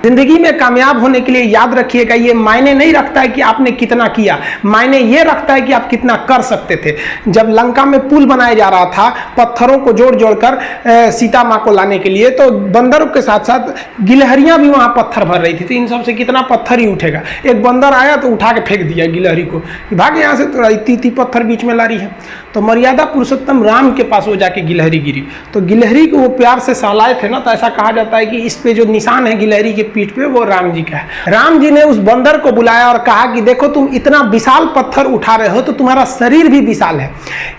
जिंदगी में कामयाब होने के लिए याद रखिएगा, ये मायने नहीं रखता है कि आपने कितना किया, मायने ये रखता है कि आप कितना कर सकते थे। जब लंका में पुल बनाया जा रहा था पत्थरों को जोड़ जोड़कर सीता माँ को लाने के लिए, तो बंदरों के साथ साथ गिलहरियां भी वहां पत्थर भर रही थी। तो इन सब से कितना पत्थर ही उठेगा। एक बंदर आया तो उठा के फेंक दिया गिलहरी को, भाग यहाँ से, तो इतनी पत्थर बीच में ला रही है। तो मर्यादा पुरुषोत्तम राम के पास वो जाके गिलहरी गिरी, तो गिलहरी को वो प्यार से सहलाए थे ना, तो ऐसा कहा जाता है कि इस पे जो निशान है गिलहरी के पीठ पे वो राम जी का है। राम जी ने उस बंदर को बुलाया और कहा कि देखो तुम इतना विशाल पत्थर उठा रहे हो तो तुम्हारा शरीर भी विशाल है,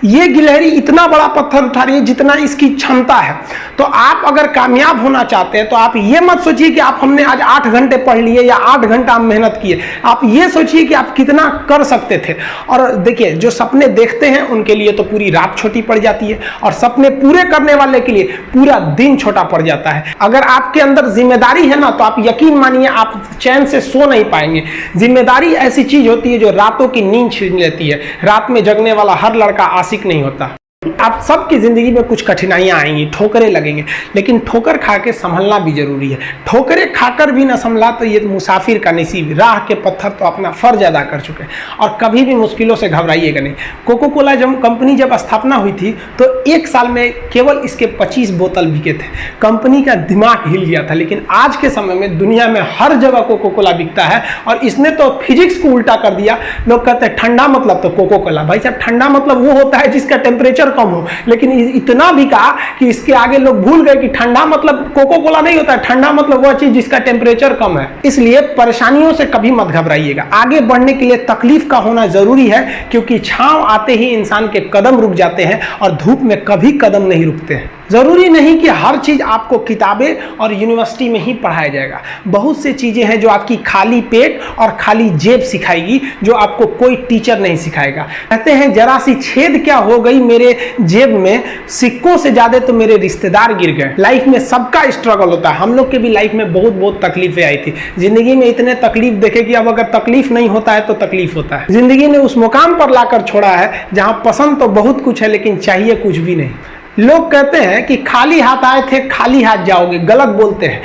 ये गिलहरी इतना बड़ा पत्थर उठा रही है जितना इसकी क्षमता है। तो आप अगर कामयाब होना चाहते हैं तो आप ये मत सोचिए कि आप हमने आज 8 घंटे पढ़ लिए या 8 घंटा मेहनत किए, आप ये सोचिए कि आप कितना कर सकते थे। और देखिए जो सपने देखते हैं उनके लिए तो पूरी रात छोटी पड़ जाती है, और सपने पूरे करने वाले के लिए पूरा दिन छोटा पड़ जाता है। अगर आपके अंदर जिम्मेदारी है ना, तो आप यकीन मानिए आप चैन से सो नहीं पाएंगे। जिम्मेदारी ऐसी चीज होती है जो रातों की नींद छीन लेती है। रात में जगने वाला हर लड़का आशिक नहीं होता। आप सबकी जिंदगी में कुछ कठिनाइयां आएंगी, ठोकरें लगेंगे, लेकिन ठोकर खा के संभलना भी जरूरी है। ठोकरें खाकर भी ना संभला तो ये मुसाफिर का नसीब। राह के पत्थर तो अपना फर्ज अदा कर चुके हैं, और कभी भी मुश्किलों से घबराइएगा नहीं। कोको कोला कंपनी जब स्थापना हुई थी तो 1 साल में केवल इसके 25 बोतल बिके थे। कंपनी का दिमाग हिल गया था। लेकिन आज के समय में दुनिया में हर जगह कोको कोला बिकता है, और इसने तो फिजिक्स को उल्टा कर दिया। लोग कहते हैं ठंडा मतलब तो कोको कोला। भाई साहब ठंडा मतलब वो होता है जिसका टेम्परेचर कम हो, लेकिन इतना भी कहा कि इसके आगे लोग भूल गए कि ठंडा मतलब कोको कोला नहीं होता है, ठंडा मतलब वह चीज जिसका टेम्परेचर कम है। इसलिए परेशानियों से कभी मत घबराइएगा। आगे बढ़ने के लिए तकलीफ का होना जरूरी है, क्योंकि छांव आते ही इंसान के कदम रुक जाते हैं और धूप में कभी कदम नहीं रुकते हैं। जरूरी नहीं कि हर चीज आपको किताबें और यूनिवर्सिटी में ही पढ़ाया जाएगा। बहुत सी चीजें हैं जो आपकी खाली पेट और खाली जेब सिखाएगी, जो आपको कोई टीचर नहीं सिखाएगा। कहते हैं जरा सी छेद क्या हो गई मेरे जेब में, सिक्कों से ज्यादा तो मेरे रिश्तेदार गिर गए। लाइफ में सबका स्ट्रगल होता है। हम लोग के भी लाइफ में बहुत तकलीफें आई थी। जिंदगी में इतने तकलीफ देखे कि अब अगर तकलीफ नहीं होता है तो तकलीफ होता है। जिंदगी ने उस मुकाम पर लाकर छोड़ा है जहां पसंद तो बहुत कुछ है लेकिन चाहिए कुछ भी नहीं। लोग कहते हैं कि खाली हाथ आए थे खाली हाथ जाओगे, गलत बोलते हैं।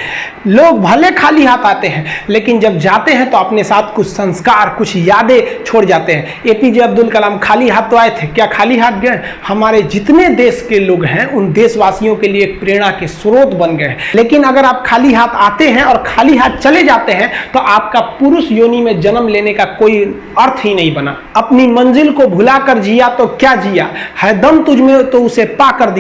लोग भले खाली हाथ आते हैं लेकिन जब जाते हैं तो अपने साथ कुछ संस्कार, कुछ यादें छोड़ जाते हैं। एपीजे अब्दुल कलाम खाली हाथ तो आए थे, क्या खाली हाथ गए? हमारे जितने देश के लोग हैं उन देशवासियों के लिए एक प्रेरणा के स्रोत बन गए। लेकिन अगर आप खाली हाथ आते हैं और खाली हाथ चले जाते हैं तो आपका पुरुष योनि में जन्म लेने का कोई अर्थ ही नहीं बना। अपनी मंजिल को भुलाकर जिया तो क्या जिया, है दम तुझ में तो उसे पाकर दिखा।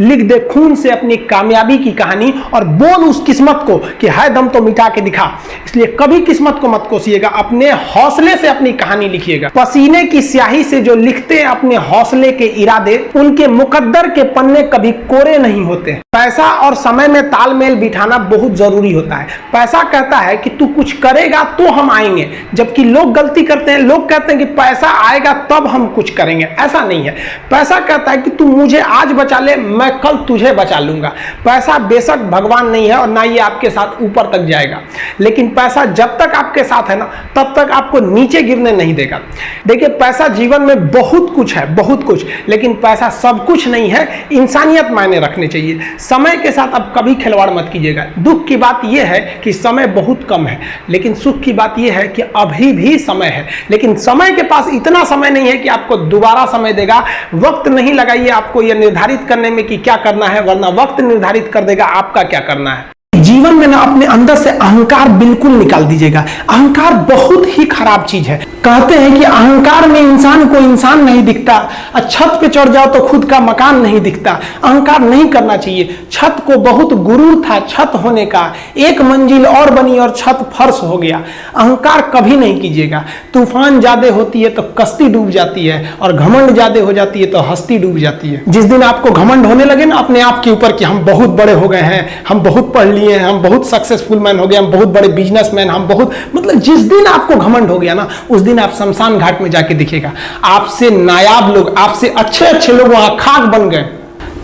लिख दे खून से अपनी कामयाबी की कहानी और बोल उस किस्मत को कि है दम तो मिटा के दिखा। इसलिए कभी किस्मत को मत कोसिएगा, अपने हौसले से अपनी कहानी लिखिएगा। पसीने की स्याही से जो लिखते हैं अपने हौसले के इरादे, उनके मुकद्दर के पन्ने कभी कोरे नहीं होते। पैसा और समय में तालमेल बिठाना बहुत जरूरी होता है। पैसा कहता है कि तू कुछ करेगा तो हम आएंगे, जबकि लोग गलती करते हैं। लोग कहते हैं कि पैसा आएगा तब हम कुछ करेंगे। ऐसा नहीं है। पैसा कहता है कि तू मुझे आज बचा ले, मैं कल तुझे बचा लूंगा। पैसा बेशक भगवान नहीं है और ना ये आपके साथ ऊपर तक जाएगा, लेकिन पैसा जब तक आपके साथ है ना तब तक आपको नीचे गिरने नहीं देगा। देखिए पैसा जीवन में बहुत कुछ है, बहुत कुछ, लेकिन पैसा सब कुछ नहीं है। इंसानियत मायने रखने चाहिए। समय के साथ अब कभी खिलवाड़ मत कीजिएगा। दुख की बात यह है कि समय बहुत कम है, लेकिन सुख की बात यह है कि अभी भी समय है। लेकिन समय के पास इतना समय नहीं है कि आपको दोबारा समय देगा। वक्त नहीं लगाइए आपको यह निर्धारित करने में कि क्या करना है, वरना वक्त निर्धारित कर देगा आपका क्या करना है। जीवन में ना अपने अंदर से अहंकार बिल्कुल निकाल दीजिएगा। अहंकार बहुत ही खराब चीज है। कहते हैं कि अहंकार में इंसान को इंसान नहीं दिखता, छत पे चढ़ जाओ तो खुद का मकान नहीं दिखता। अहंकार नहीं करना चाहिए। छत को बहुत गुरूर था छत होने का, एक मंजिल और बनी और छत फर्श हो गया। अहंकार कभी नहीं कीजिएगा। तूफान ज्यादा होती है तो कश्ती डूब जाती है, और घमंड ज्यादा हो जाती है तो हस्ती डूब जाती है। जिस दिन आपको घमंड होने लगे ना अपने आप के ऊपर कि हम बहुत बड़े हो गए हैं, हम बहुत पढ़ लिए, हम बहुत सक्सेसफुल मैन हो गए, हम बहुत बड़े बिजनेसमैन, हम बहुत, मतलब जिस दिन आपको घमंड हो गया ना उस दिन आप शमशान घाट में जाके दिखेगा आपसे नायाब लोग, आपसे अच्छे अच्छे लोग वहां खाक बन गए।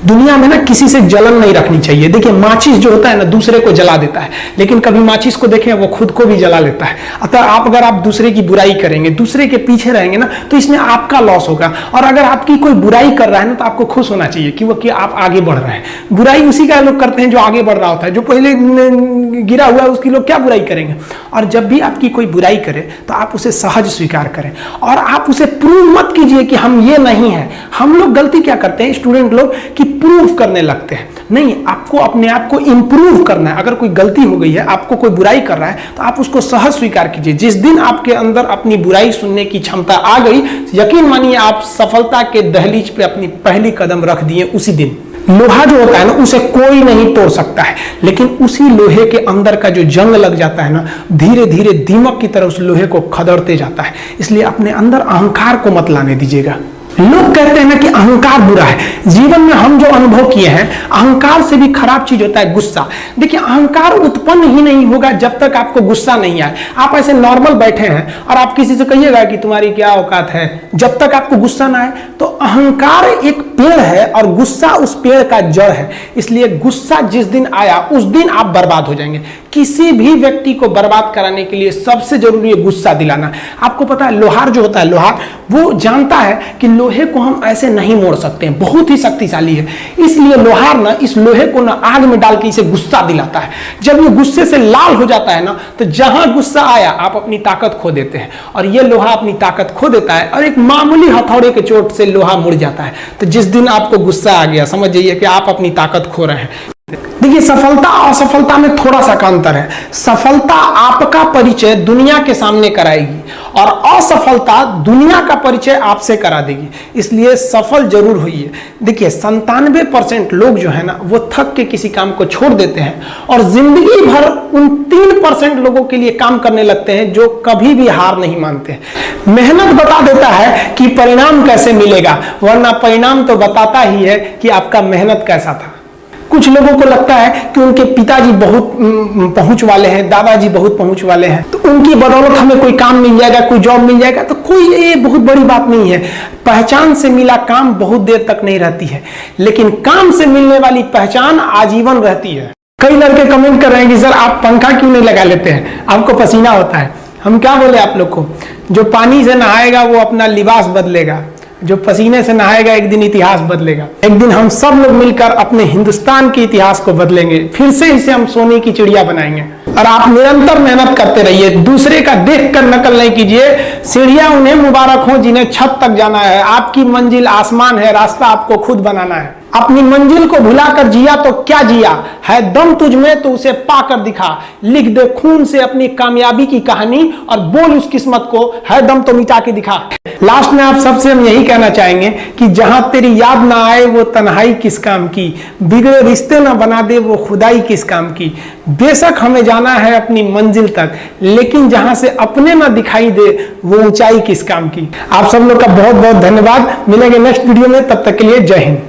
दुनिया में ना किसी से जलन नहीं रखनी चाहिए। देखिए माचिस जो होता है ना दूसरे को जला देता है, लेकिन कभी माचिस को देखें वो खुद को भी जला लेता है। अतः अगर आप दूसरे की बुराई करेंगे, दूसरे के पीछे रहेंगे ना, तो इसमें आपका लॉस होगा। और अगर आपकी कोई बुराई कर रहा है ना, तो आपको खुश होना चाहिए कि आप आगे बढ़ रहे हैं। बुराई उसी का लोग करते हैं जो आगे बढ़ रहा होता है, जो पहले गिरा हुआ है उसकी लोग क्या बुराई करेंगे। और जब भी आपकी कोई बुराई करे तो आप उसे सहज स्वीकार करें, और आप उसे प्रूव मत कीजिए कि हम ये नहीं है। हम लोग गलती क्या करते हैं स्टूडेंट लोग, कि प्रूव करने लगते हैं। नहीं, आपको अपने आप को इंप्रूव करना है। अगर कोई गलती हो गई है, आपको कोई बुराई कर रहा है, तो आप उसको सहज स्वीकार कीजिए। जिस दिन आपके अंदर अपनी बुराई सुनने की क्षमता आ गई, यकीन मानिए आप सफलता के दहलीज पे अपनी पहली कदम रख दिए उसी दिन। लोहा जो होता है ना, उसे कोई नहीं तोड़ सकता है, लेकिन उसी लोहे के अंदर का जो जंग लग जाता है ना, धीरे धीरे दीमक की तरह उस लोहे को खदड़ते जाता है। इसलिए अपने अंदर अहंकार को मत लाने दीजिएगा। लोग कहते हैं ना कि अहंकार बुरा है। जीवन में हम जो अनुभव किए हैं, अहंकार से भी खराब चीज होता है गुस्सा। देखिए अहंकार उत्पन्न ही नहीं होगा जब तक आपको गुस्सा नहीं आए। आप ऐसे नॉर्मल बैठे हैं और आप किसी से कहिएगा कि तुम्हारी क्या औकात है, जब तक आपको गुस्सा ना आए। तो अहंकार एक पेड़ है और गुस्सा उस पेड़ का जड़ है। इसलिए गुस्सा जिस दिन आया उस दिन आप बर्बाद हो जाएंगे। किसी भी व्यक्ति को बर्बाद कराने के लिए सबसे जरूरी है गुस्सा दिलाना। आपको पता है लोहार जो होता है, लोहार वो जानता है कि लोहे को हम ऐसे नहीं मोड़ सकते हैं, बहुत ही शक्तिशाली है। इसलिए लोहार ना इस लोहे को ना आग में डाल के इसे गुस्सा दिलाता है। जब ये गुस्से से लाल हो जाता है ना, तो जहां गुस्सा आया आप अपनी ताकत खो देते हैं। और ये लोहा अपनी ताकत खो देता है और एक मामूली हथौड़े के चोट से लोहा मुड़ जाता है। तो जिस दिन आपको गुस्सा आ गया, समझ जाइए कि आप अपनी ताकत खो रहे हैं। देखिए सफलता और असफलता में थोड़ा सा का अंतर है। सफलता आपका परिचय दुनिया के सामने कराएगी और असफलता दुनिया का परिचय आपसे करा देगी। इसलिए सफल जरूर होइए। देखिए 97% लोग जो है ना, वो थक के किसी काम को छोड़ देते हैं और जिंदगी भर उन 3% लोगों के लिए काम करने लगते हैं जो कभी भी हार नहीं मानते। मेहनत बता देता है कि परिणाम कैसे मिलेगा, वरना परिणाम तो बताता ही है कि आपका मेहनत कैसा था। कुछ लोगों को लगता है कि उनके पिताजी बहुत पहुंच वाले हैं, दादाजी बहुत पहुंच वाले हैं, तो उनकी बदौलत हमें कोई काम मिल जाएगा, कोई जॉब मिल जाएगा। तो कोई ये बहुत बड़ी बात नहीं है। पहचान से मिला काम बहुत देर तक नहीं रहती है, लेकिन काम से मिलने वाली पहचान आजीवन रहती है। कई लड़के कमेंट कर रहे हैं कि सर आप पंखा क्यों नहीं लगा लेते हैं, आपको पसीना होता है। हम क्या बोले आप लोग को, जो पानी से नहाएगा वो अपना लिबास बदलेगा, जो पसीने से नहाएगा एक दिन इतिहास बदलेगा। एक दिन हम सब लोग मिलकर अपने हिंदुस्तान के इतिहास को बदलेंगे, फिर से इसे हम सोने की चिड़िया बनाएंगे। और आप निरंतर मेहनत करते रहिए, दूसरे का देखकर नकल नहीं कीजिए। सीढ़ियां उन्हें मुबारक हो जिन्हें छत तक जाना है। आपकी मंजिल आसमान है, रास्ता आपको खुद बनाना है। अपनी मंजिल को भुलाकर जिया तो क्या जिया, है दम तुझ में तो उसे पाकर दिखा। लिख दे खून से अपनी कामयाबी की कहानी और बोल उस किस्मत को, है दम तो मिटा के दिखा। लास्ट में आप सबसे हम यही कहना चाहेंगे कि जहां तेरी याद ना आए वो तन्हाई किस काम की, बिगड़े रिश्ते ना बना दे वो खुदाई किस काम की। बेशक हमें जाना है अपनी मंजिल तक, लेकिन जहां से अपने ना दिखाई दे वो ऊंचाई किस काम की। आप सब लोग का बहुत बहुत धन्यवाद। मिलेंगे नेक्स्ट वीडियो में, तब तक के लिए जय हिंद।